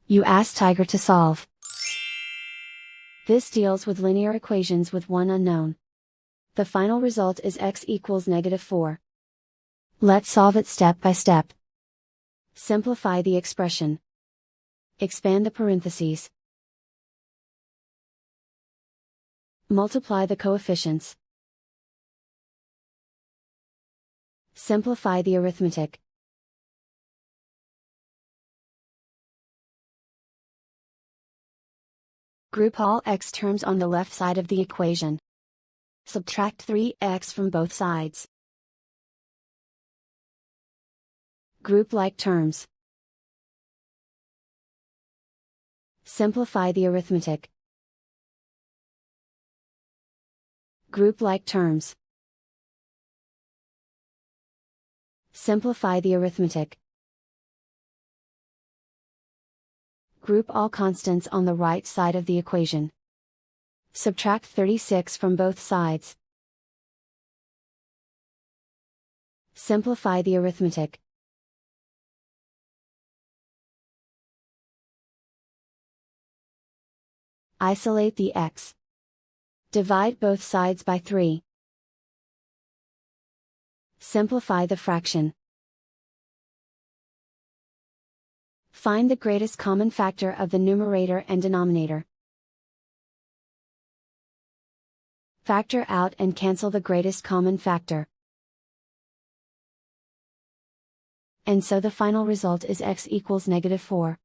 You ask Tiger to solve. This deals with linear equations with one unknown. The final result is x equals -4. Let's solve it step by step. Simplify the expression. Expand the parentheses. Multiply the coefficients. Simplify the arithmetic. Group all x terms on the left side of the equation. Subtract 3x from both sides. Group like terms. Simplify the arithmetic. Group like terms. Simplify the arithmetic. Group all constants on the right side of the equation. Subtract 36 from both sides. Simplify the arithmetic. Isolate the x. Divide both sides by 3. Simplify the fraction. Find the greatest common factor of the numerator and denominator. Factor out and cancel the greatest common factor. And so the final result is x equals -4.